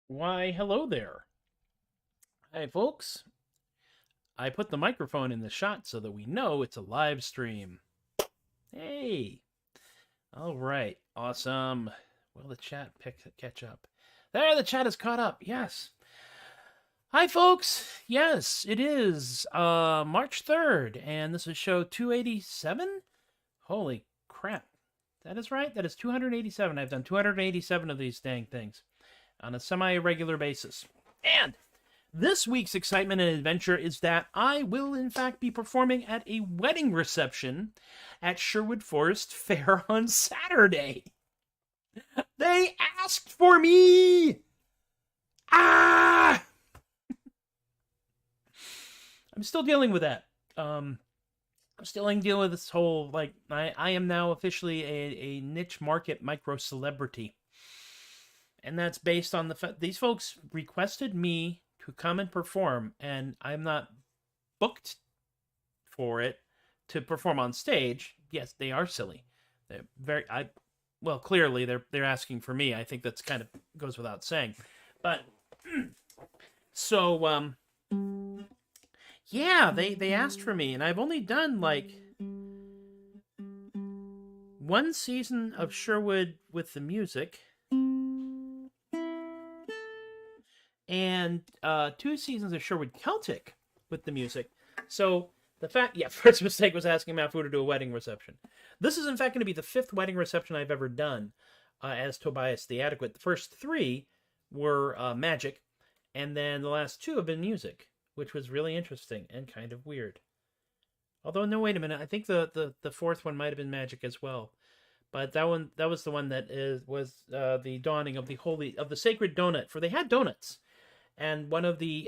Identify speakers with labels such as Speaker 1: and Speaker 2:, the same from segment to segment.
Speaker 1: Why, hello there. Hi, folks. I put the microphone in the shot so that we know it's a live stream. Hey. All right. Awesome. Will the chat catch up? There, the chat is caught up. Yes. Hi, folks. Yes, it is March 3rd, and this is show 287. Holy crap. That is right. That is 287. I've done 287 of these dang things on a semi-regular basis. And this week's excitement and adventure is that I will, in fact, be performing at a wedding reception at Sherwood Forest Fair on Saturday. They asked for me! Ah! I'm still dealing with that. I'm still dealing with this whole, like, I am now officially a niche market micro-celebrity. And that's based on the fact these folks requested me to come and perform, and I'm not booked for it to perform on stage. Yes, they are silly. They're clearly they're asking for me. I think that's kind of goes without saying. But so yeah, they asked for me, and I've only done like one season of Sherwood with the music, and 2 seasons of Sherwood Celtic with the music. So the fact, first mistake was asking Mafu to do a wedding reception. This is in fact going to be the 5th wedding reception I've ever done as Tobias the Adequate. The first 3 were magic, and then the last 2 have been music, which was really interesting and kind of weird. Although, no, wait a minute. I think the 4th one might have been magic as well. But that was the one that was the dawning of the sacred donut. For they had donuts, and one of the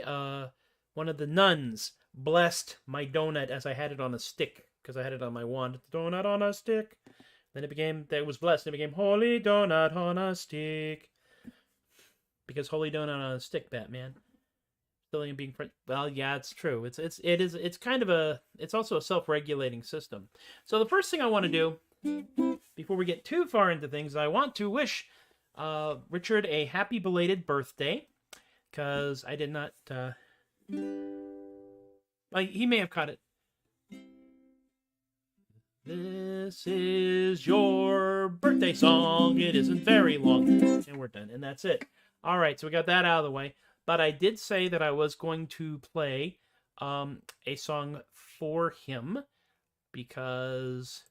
Speaker 1: nuns blessed my donut as I had it on a stick, because I had it on my wand. Donut on a stick. Then it was blessed. It became holy donut on a stick. Because holy donut on a stick, Batman. Still being well, yeah, it's true. It's kind of it's also a self-regulating system. So the first thing I want to do, before we get too far into things, I want to wish Richard a happy belated birthday, because I did not. He may have caught it. This is your birthday song. It isn't very long, and we're done, and that's it. All right, so we got that out of the way. But I did say that I was going to play a song for him because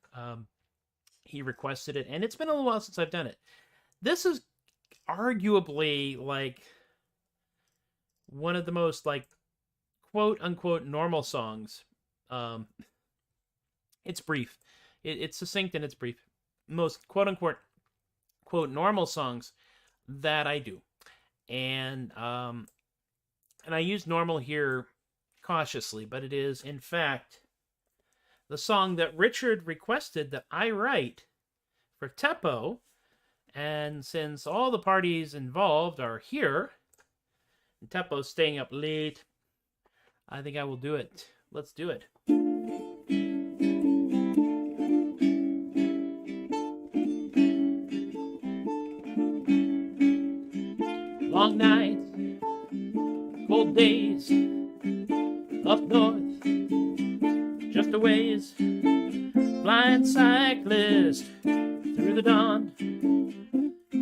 Speaker 1: he requested it, and it's been a little while since I've done it. This is arguably like one of the most like quote unquote normal songs. It's brief. It's succinct and it's brief. Most quote unquote quote normal songs that I do. And I use normal here cautiously, but it is in fact the song that Richard requested that I write for Teppo. And since all the parties involved are here, and Teppo's staying up late, I think I will do it. Let's do it. Long nights, cold days, up north, just a ways, flying cyclist through the dawn,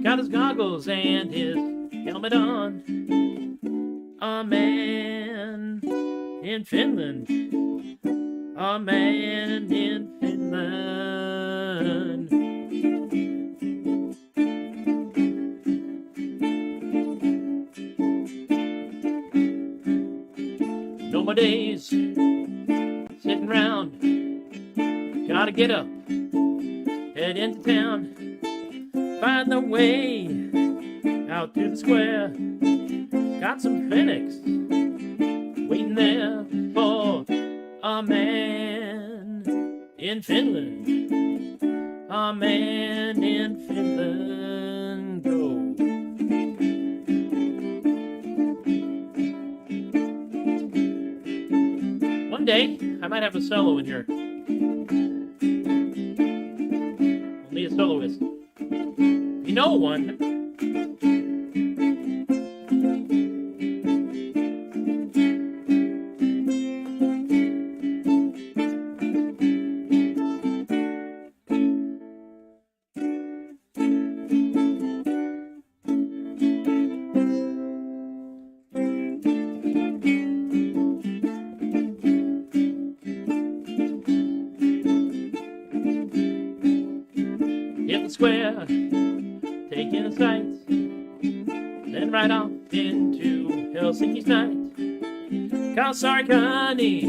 Speaker 1: got his goggles and his helmet on. A man in Finland, a man in Finland. No more days sitting round, gotta get up, head into town, find the way out to the square. Got some Phoenix waiting there for a man in Finland. A man in Finland. Go. One day, I might have a solo in here. Only a soloist. You know one. Square, taking the sights, then right off into Helsinki's night. Kausarkanit,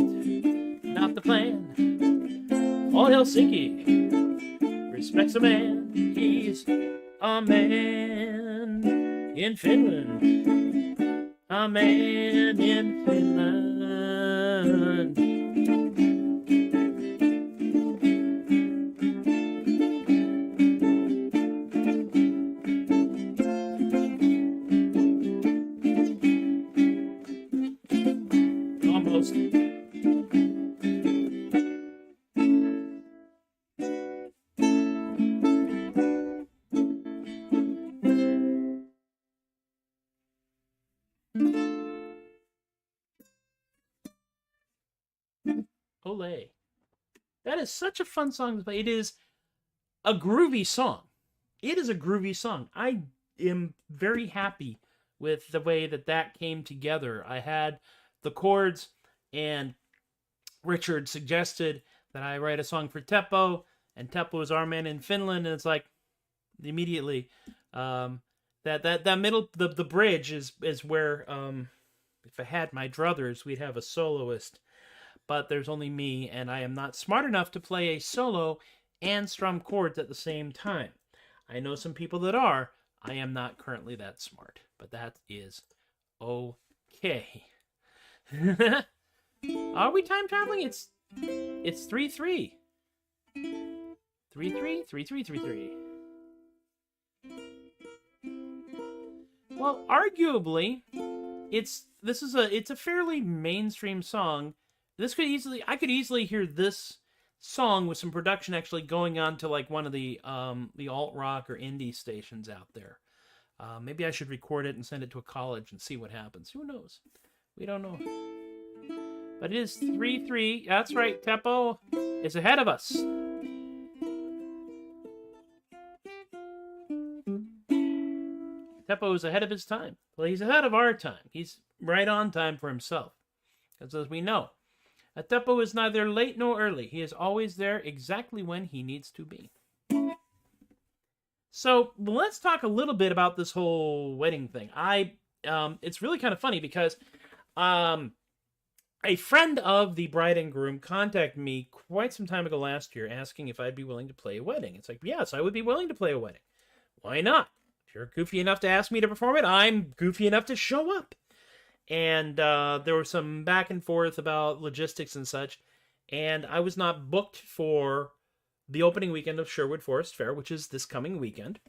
Speaker 1: not the plan. All Helsinki respects a man. He's a man in Finland. A man in Finland. Ole. That is such a fun song to play. It is a groovy song. It is a groovy song. I am very happy with the way that that came together. I had the chords, and Richard suggested that I write a song for Teppo, and Teppo is our man in Finland, and it's like, immediately, that middle, the bridge is where, if I had my druthers, we'd have a soloist. But there's only me, and I am not smart enough to play a solo and strum chords at the same time. I know some people that are. I am not currently that smart, but that is okay. Are we time traveling? It's 3-3. 3-3, 3-3, 3-3. Well, arguably, it's a fairly mainstream song. I could easily hear this song with some production actually going on to like one of the alt rock or indie stations out there. Maybe I should record it and send it to a college and see what happens. Who knows? We don't know. But it is 3-3. That's right. Teppo is ahead of us. Teppo is ahead of his time. Well, he's ahead of our time. He's right on time for himself. Because as we know, Teppo is neither late nor early. He is always there exactly when he needs to be. So let's talk a little bit about this whole wedding thing. It's really kind of funny because a friend of the bride and groom contacted me quite some time ago last year asking if I'd be willing to play a wedding. It's like, yes, I would be willing to play a wedding. Why not? If you're goofy enough to ask me to perform it, I'm goofy enough to show up. And there was some back and forth about logistics and such. And I was not booked for the opening weekend of Sherwood Forest Fair, which is this coming weekend,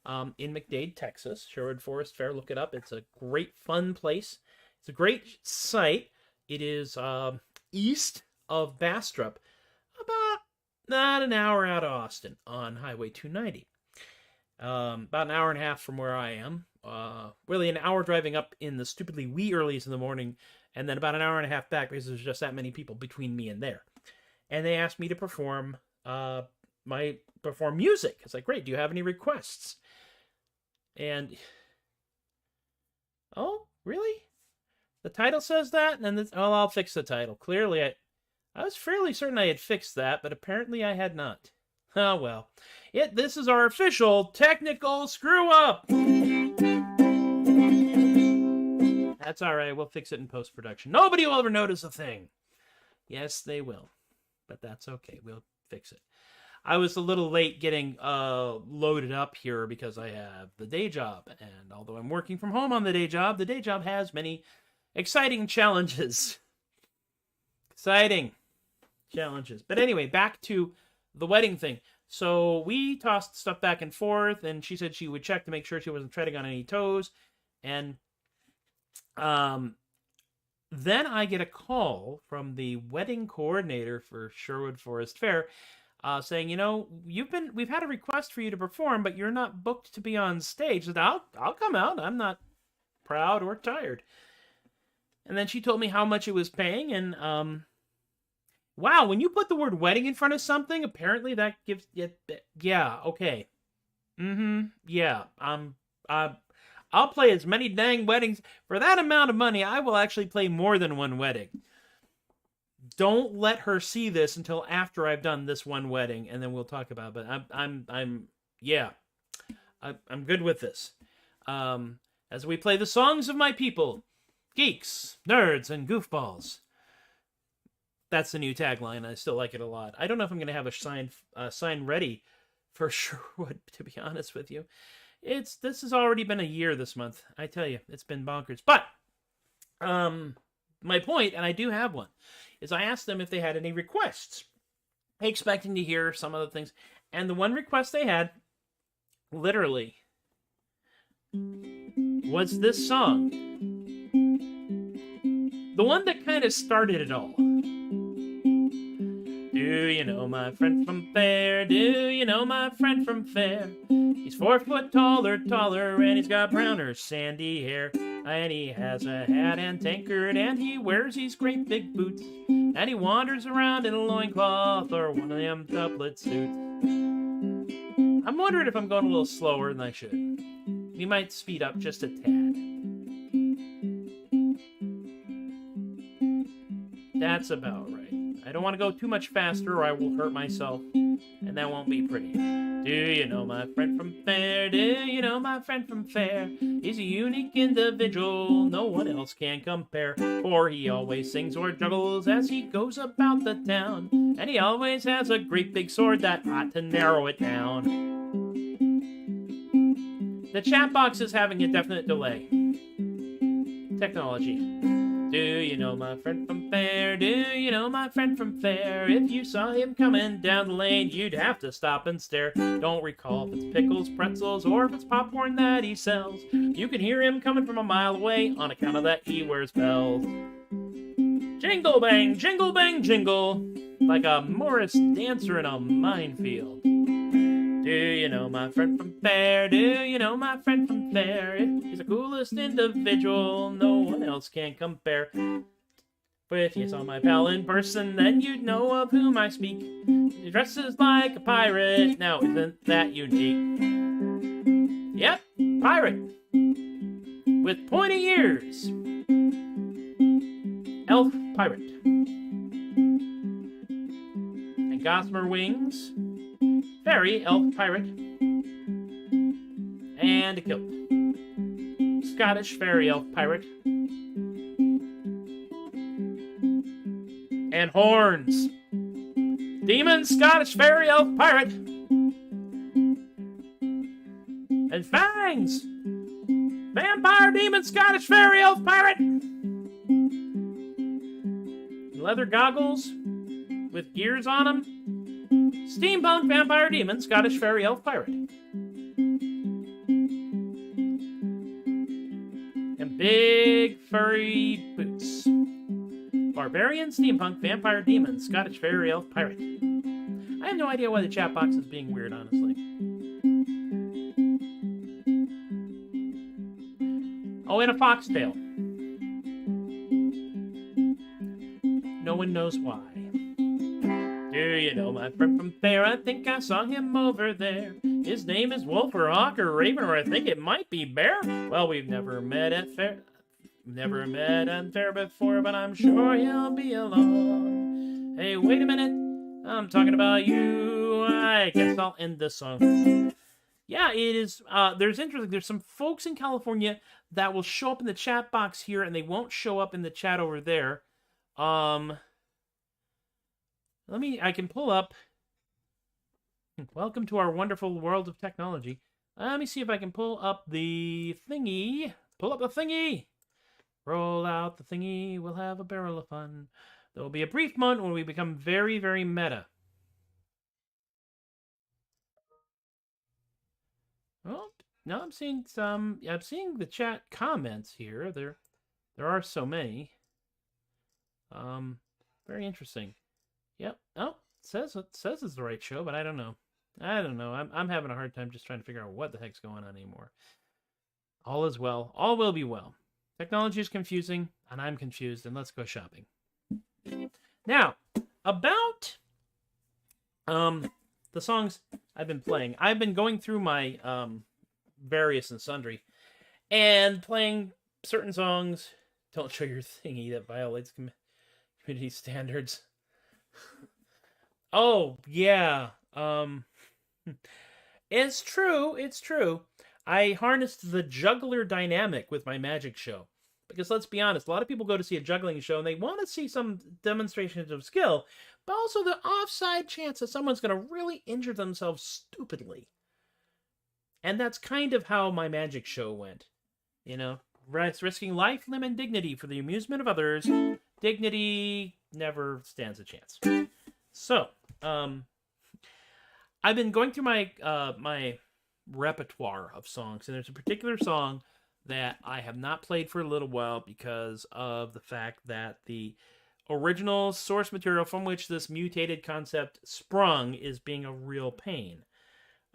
Speaker 1: in McDade, Texas. Sherwood Forest Fair, look it up. It's a great, fun place. It's a great site. It is east of Bastrop, about an hour out of Austin on Highway 290. About an hour and a half from where I am. Really an hour driving up in the stupidly wee earlies in the morning, and then about an hour and a half back because there's just that many people between me and there. And they asked me to perform music. It's like, great, do you have any requests? And, oh, really? The title says that? And then, I'll fix the title. Clearly, I was fairly certain I had fixed that, but apparently I had not. Oh, well. This is our official technical screw-up! That's alright, we'll fix it in post-production. Nobody will ever notice a thing. Yes, they will. But that's okay, we'll fix it. I was a little late getting loaded up here because I have the day job. And although I'm working from home on the day job has many exciting challenges. Exciting challenges. But anyway, back to the wedding thing. So we tossed stuff back and forth, and she said she would check to make sure she wasn't treading on any toes. And then I get a call from the wedding coordinator for Sherwood Forest Fair, saying, you know, we've had a request for you to perform, but you're not booked to be on stage. I said, I'll come out. I'm not proud or tired. And then she told me how much it was paying, and wow, when you put the word wedding in front of something, apparently that gives it, yeah, okay. Yeah, I'll play as many dang weddings. For that amount of money, I will actually play more than one wedding. Don't let her see this until after I've done this one wedding, and then we'll talk about it. But I'm good with this. As we play the songs of my people, geeks, nerds, and goofballs. That's the new tagline. I still like it a lot. I don't know if I'm going to have a sign ready for Sherwood, to be honest with you. This has already been a year this month. I tell you, it's been bonkers. But my point, and I do have one, is I asked them if they had any requests, expecting to hear some of the things. And the one request they had, literally, was this song. The one that kind of started it all. Do you know my friend from Faire? Do you know my friend from Faire? He's 4 foot taller, and he's got browner, sandy hair. And he has a hat and tankard, and he wears these great big boots. And he wanders around in a loincloth or one of them doublet suits. I'm wondering if I'm going a little slower than I should. We might speed up just a tad. That's about right. I don't want to go too much faster or I will hurt myself, and that won't be pretty. Do you know my friend from Faire? Do you know my friend from Faire? He's a unique individual, no one else can compare. For he always sings or juggles as he goes about the town, and he always has a great big sword that ought to narrow it down. The chat box is having a definite delay. Technology. Do you know my friend from Faire? Do you know my friend from Faire? If you saw him coming down the lane, you'd have to stop and stare. Don't recall if it's pickles, pretzels, or if it's popcorn that he sells. You can hear him coming from a mile away on account of that he wears bells. Jingle bang, jingle, like a Morris dancer in a minefield. Do you know my friend from Faire? Do you know my friend from Faire? He's the coolest individual, no one else can compare. But if you saw my pal in person, then you'd know of whom I speak. He dresses like a pirate, now isn't that unique? Yep, pirate. With pointy ears. Elf pirate. And gossamer wings. Fairy elf pirate. And a kilt. Scottish fairy elf pirate. And horns. Demon Scottish fairy elf pirate. And fangs. Vampire demon Scottish fairy elf pirate. And leather goggles. with gears on them. Steampunk, vampire, demon, Scottish fairy, elf, pirate. And big furry boots. Barbarian, steampunk, vampire, demon, Scottish fairy, elf, pirate. I have no idea why the chat box is being weird, honestly. Oh, and a foxtail. No one knows why. Do you know my friend from Faire? I think I saw him over there. His name is Wolf or Hawk or Raven, or I think it might be Bear. Well, we've never met at Faire. Never met at Faire before, but I'm sure he'll be along. Hey, wait a minute. I'm talking about you. I guess I'll end this song. Yeah, it is. There's some folks in California that will show up in the chat box here, and they won't show up in the chat over there. I can pull up. Welcome to our wonderful world of technology. Let me see if I can pull up the thingy. Pull up the thingy. Roll out the thingy. We'll have a barrel of fun. There will be a brief moment when we become very, very meta. Well, now I'm seeing some. I'm seeing the chat comments here. There are so many. Very interesting. Yep. Oh, it says it's the right show, but I don't know. I'm having a hard time just trying to figure out what the heck's going on anymore. All is well. All will be well. Technology is confusing, and I'm confused, and let's go shopping. Now, about the songs I've been playing. I've been going through my various and sundry and playing certain songs. Don't show your thingy that violates community standards. Oh, yeah. It's true. I harnessed the juggler dynamic with my magic show. Because let's be honest, a lot of people go to see a juggling show and they want to see some demonstrations of skill, but also the offside chance that someone's going to really injure themselves stupidly. And that's kind of how my magic show went. You know, risking life, limb, and dignity for the amusement of others. Dignity never stands a chance. So, I've been going through my my repertoire of songs, and there's a particular song that I have not played for a little while because of the fact that the original source material from which this mutated concept sprung is being a real pain.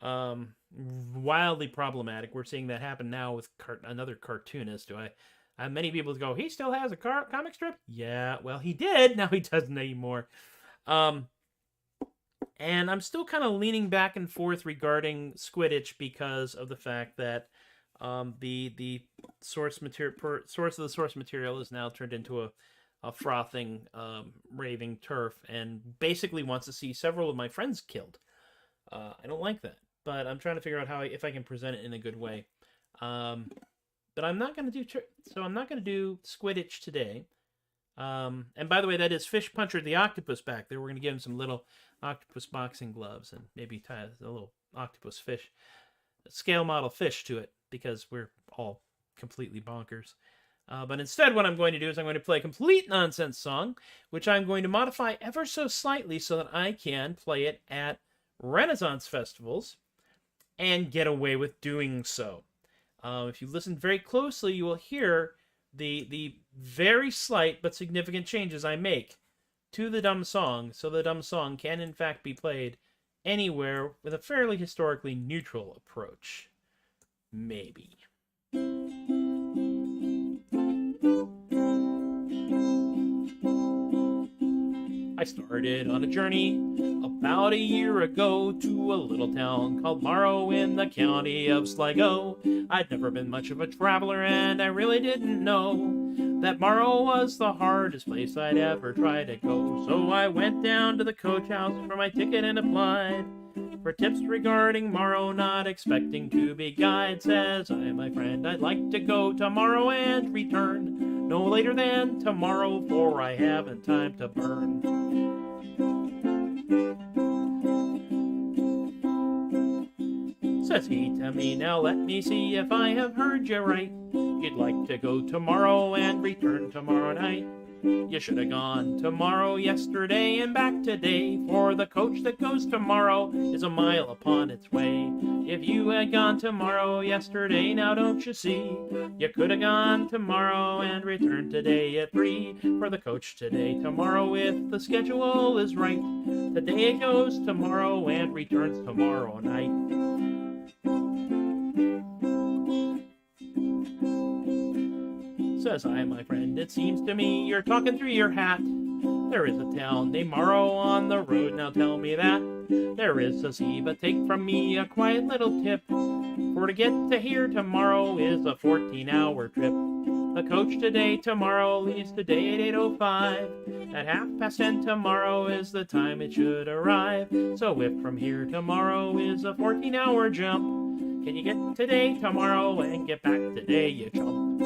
Speaker 1: Wildly problematic. We're seeing that happen now with another cartoonist. I have many people go, he still has a comic strip? Yeah, well, he did. Now he doesn't anymore. And I'm still kind of leaning back and forth regarding Squidditch because of the fact that the source of the source material is now turned into a frothing, raving turf, and basically wants to see several of my friends killed. I don't like that, but I'm trying to figure out if I can present it in a good way. But I'm not going to do Squidditch today. And by the way, that is Fish Puncher the octopus back there. We're going to give him some little octopus boxing gloves and maybe tie a little octopus fish, scale model fish to it, because we're all completely bonkers. But instead, what I'm going to do is I'm going to play a complete nonsense song, which I'm going to modify ever so slightly so that I can play it at Renaissance festivals and get away with doing so. If you listen very closely, you will hear the very slight but significant changes I make to the dumb song, so the dumb song can in fact be played anywhere with a fairly historically neutral approach. Maybe. I started on a journey about a year ago to a little town called Morrow in the county of Sligo. I'd never been much of a traveler, and I really didn't know that Morrow was the hardest place I'd ever try to go. So I went down to the coach house for my ticket and applied for tips regarding Morrow, not expecting to be guide. Says I, my friend, I'd like to go tomorrow and return no later than tomorrow, for I haven't time to burn. Says he to me, now let me see if I have heard you right. You'd like to go tomorrow and return tomorrow night. You should have gone tomorrow, yesterday, and back today, for the coach that goes tomorrow is a mile upon its way. If you had gone tomorrow, yesterday, now don't you see? You could have gone tomorrow and returned today at 3, for the coach today, tomorrow, if the schedule is right. Today it goes tomorrow and returns tomorrow night. Says I, my friend, it seems to me you're talking through your hat. There is a town named Morrow on the road, now tell me that. There is a sea, but take from me a quiet little tip. For to get to here tomorrow is a 14-hour trip. The coach today, tomorrow, leaves today at 8:05. At 10:30 tomorrow is the time it should arrive. So if from here tomorrow is a 14-hour jump, can you get today, tomorrow, and get back today, you chump?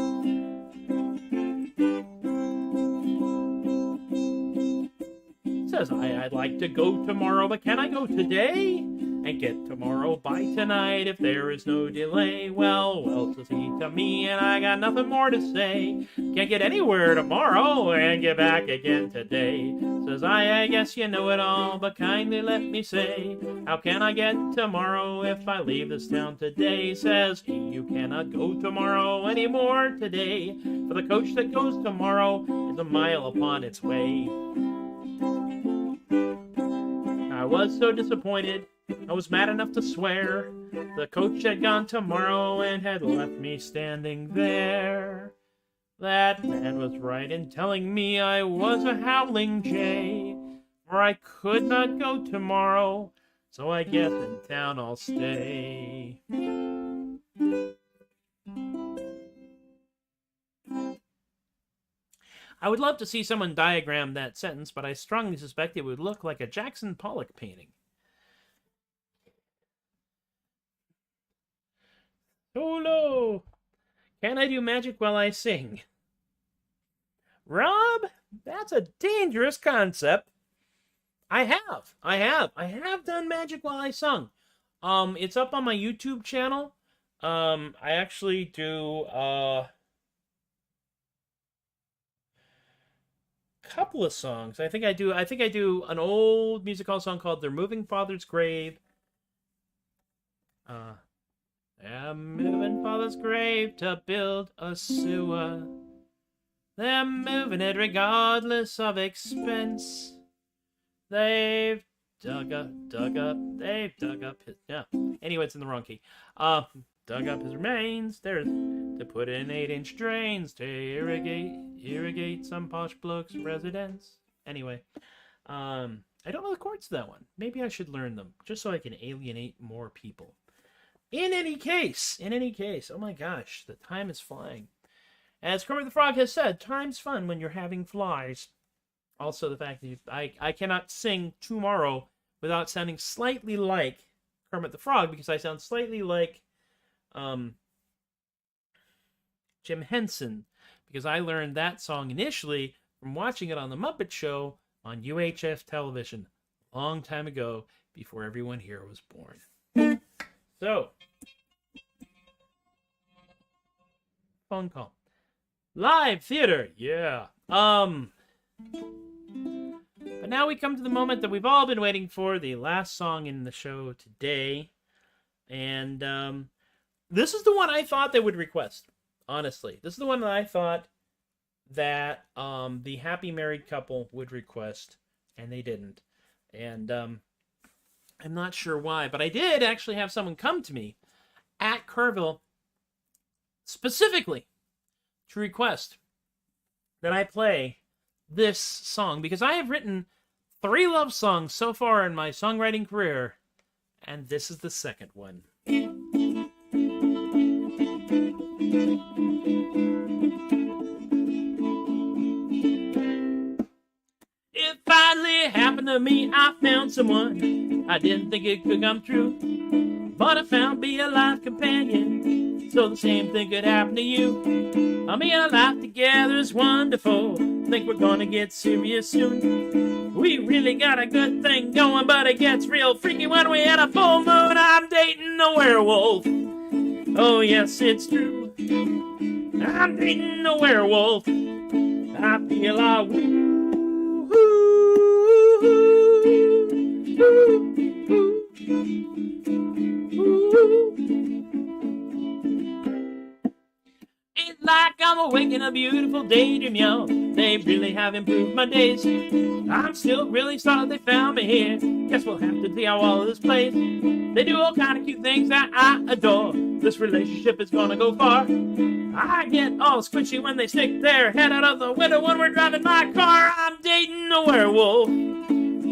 Speaker 1: Says I'd like to go tomorrow, but can I go today? And get tomorrow by tonight if there is no delay. Well, says he to me, and I got nothing more to say. Can't get anywhere tomorrow and get back again today. Says I guess you know it all, but kindly let me say, how can I get tomorrow if I leave this town today? Says he, you cannot go tomorrow anymore today, for the coach that goes tomorrow is a mile upon its way. I was so disappointed, I was mad enough to swear. The coach had gone tomorrow and had left me standing there. That man was right in telling me I was a howling jay, for I could not go tomorrow, so I guess in town I'll stay. I would love to see someone diagram that sentence, but I strongly suspect it would look like a Jackson Pollock painting. Solo! Can I do magic while I sing? Rob, that's a dangerous concept. I have done magic while I sung. It's up on my YouTube channel. I actually do, couple of songs. I think I do an old music hall song called Their Moving Father's Grave. They're moving Father's grave to build a sewer. They're moving it regardless of expense. They've dug up his, yeah. Anyway, it's in the wrong key. Dug up his remains. There's to put in 8-inch drains to irrigate some posh bloke's residence. Anyway, I don't know the chords to that one. Maybe I should learn them, just so I can alienate more people. In any case, oh my gosh, the time is flying. As Kermit the Frog has said, time's fun when you're having flies. Also, the fact that I cannot sing tomorrow without sounding slightly like Kermit the Frog, because I sound slightly like Jim Henson, because I learned that song initially from watching it on The Muppet Show on UHF television a long time ago, before everyone here was born. So, phone call. Live theater, yeah. But now we come to the moment that we've all been waiting for, the last song in the show today. And this is the one I thought they would request, honestly. This is the one that I thought that the happy married couple would request, and they didn't. And I'm not sure why, but I did actually have someone come to me at Kerrville specifically to request that I play this song, because I have written 3 love songs so far in my songwriting career, and this is the second one. It finally happened to me. I found someone I didn't think it could come true, but I found me a life companion, so the same thing could happen to you. I mean, our life together is wonderful. Think we're gonna get serious soon. We really got a good thing going, but it gets real freaky when we had a full moon. I'm dating a werewolf. Oh yes, it's true. I'm dating a werewolf. I feel a Ain't like I'm awake in a beautiful daydream, yo. They really have improved my days. I'm still really sorry they found me here. Guess we'll have to see how all of this plays. They do all kind of cute things that I adore. This relationship is gonna go far. I get all squishy when they stick their head out of the window when we're driving my car. I'm dating a werewolf.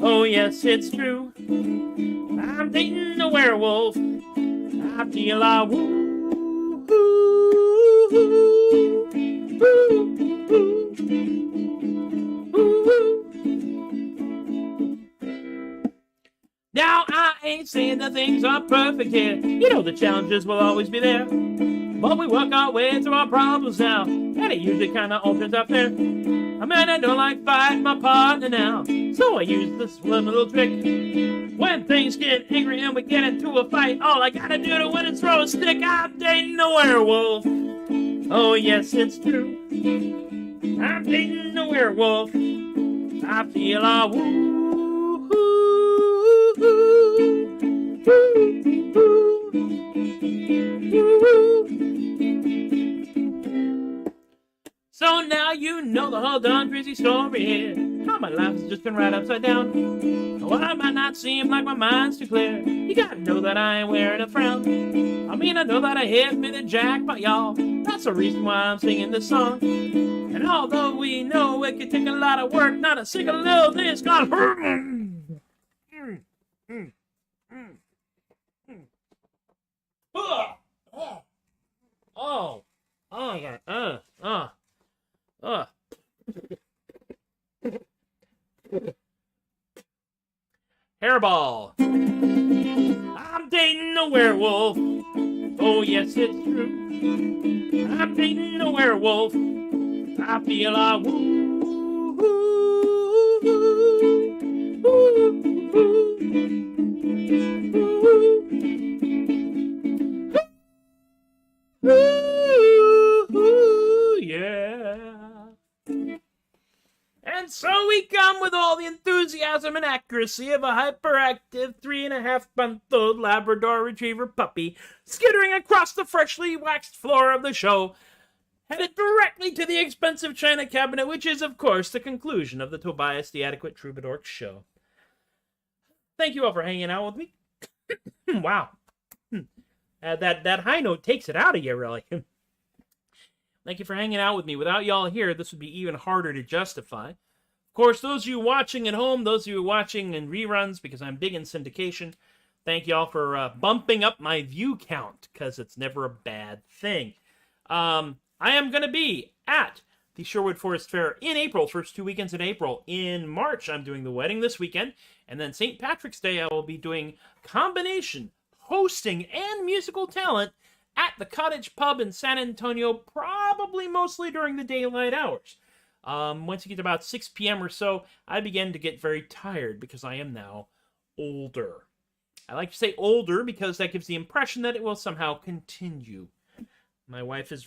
Speaker 1: Oh yes, it's true. I'm dating a werewolf. I feel a woo. Now I ain't saying that things are perfect here. You know the challenges will always be there. But we work our way through our problems now, and it usually kinda all turns out fair. I mean, I don't like fighting my partner now, so I use this one little trick. When things get angry and we get into a fight, all I gotta do to win is throw a stick. I'm dating a werewolf. Oh yes, it's true. I'm dating a werewolf. I feel a woo. So now you know the whole darn crazy story here. How my life has just been right upside down. Well, I might not seem like my mind's too clear. You gotta know that I ain't wearing a frown. I mean, I know that I hit me the jackpot, y'all. That's the reason why I'm singing this song. And although we know it could take a lot of work, not a single little thing is gonna hurt. Hairball. I'm dating a werewolf. Oh yes, it's true. I'm dating a werewolf. I feel a woo. Yeah. And so we come with all the enthusiasm and accuracy of a hyperactive 3.5-month-old Labrador Retriever puppy skittering across the freshly waxed floor of the show, headed directly to the expensive china cabinet, which is, of course, the conclusion of the Tobias the Adequate Troubadork show. Thank you all for hanging out with me. Wow. That high note takes it out of you, really. Thank you for hanging out with me. Without y'all here, this would be even harder to justify. Of course, those of you watching at home, those of you watching in reruns, because I'm big in syndication, thank y'all for bumping up my view count, because it's never a bad thing. I am going to be at the Sherwood Forest Fair in April, first 2 weekends in April. In March, I'm doing the wedding this weekend, and then St. Patrick's Day, I will be doing combination hosting and musical talent at the Cottage Pub in San Antonio, probably mostly during the daylight hours. Once you get to about 6 p.m. or so, I begin to get very tired because I am now older. I like to say older because that gives the impression that it will somehow continue. My wife's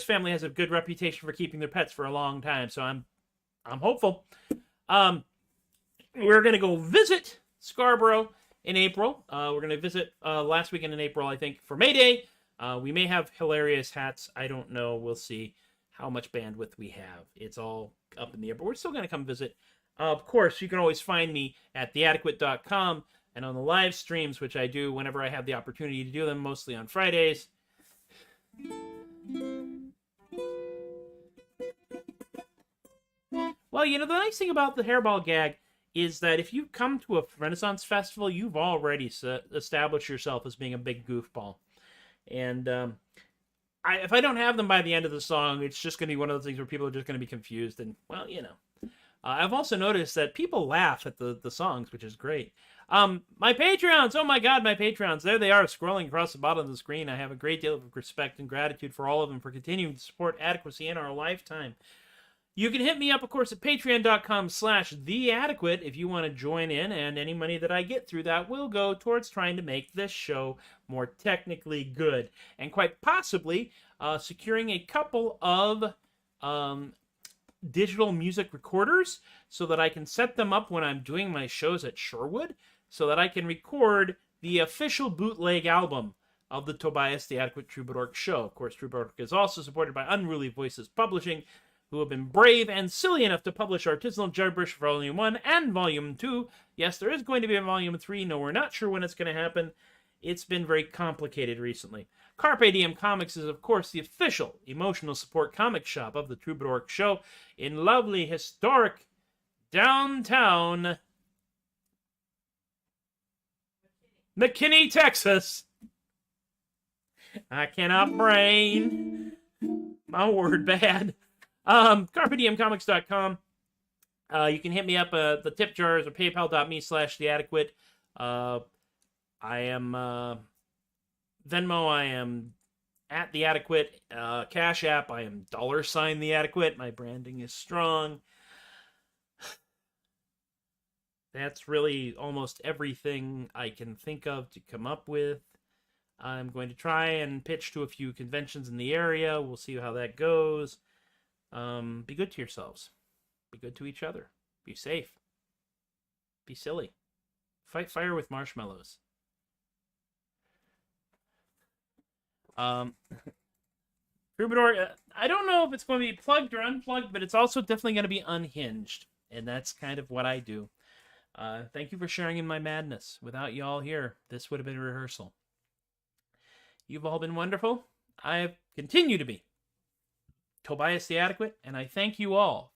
Speaker 1: family has a good reputation for keeping their pets for a long time, so I'm hopeful. We're going to go visit Scarborough in April. We're going to visit last weekend in April, I think, for May Day. We may have hilarious hats. I don't know. We'll see how much bandwidth we have. It's all up in the air, but we're still going to come visit. Of course, you can always find me at theadequate.com and on the live streams, which I do whenever I have the opportunity to do them, mostly on Fridays. Well, you know, the nice thing about the hairball gag is that if you come to a Renaissance festival, you've already established yourself as being a big goofball. And if I don't have them by the end of the song, it's just going to be one of those things where people are just going to be confused. And, well, you know. I've also noticed that people laugh at the songs, which is great. My Patreons, oh my God, my Patreons. There they are, scrolling across the bottom of the screen. I have a great deal of respect and gratitude for all of them for continuing to support Adequacy in our lifetime. You can hit me up, of course, at patreon.com/theadequate if you want to join in, and any money that I get through that will go towards trying to make this show more technically good, and quite possibly securing a couple of digital music recorders so that I can set them up when I'm doing my shows at Sherwood, so that I can record the official bootleg album of the Tobias the Adequate Troubadork show. Of course, Troubadork is also supported by Unruly Voices Publishing, who have been brave and silly enough to publish Artisanal Gibberish Volume 1 and Volume 2. Yes, there is going to be a Volume 3. No, we're not sure when it's going to happen. It's been very complicated recently. Carpe Diem Comics is, of course, the official emotional support comic shop of the Troubadork show in lovely, historic downtown McKinney, Texas. I cannot brain my word bad. CarpeDiemComics.com. You can hit me up. The tip jars or PayPal.me/theadequate. I am Venmo. I am at the Adequate. Cash App. I am $the Adequate. My branding is strong. That's really almost everything I can think of to come up with. I'm going to try and pitch to a few conventions in the area. We'll see how that goes. Be good to yourselves. Be good to each other. Be safe. Be silly. Fight fire with marshmallows. Troubadork, I don't know if it's going to be plugged or unplugged, but it's also definitely going to be unhinged. And that's kind of what I do. Thank you for sharing in my madness. Without y'all here, this would have been a rehearsal. You've all been wonderful. I continue to be Tobias the Adequate, and I thank you all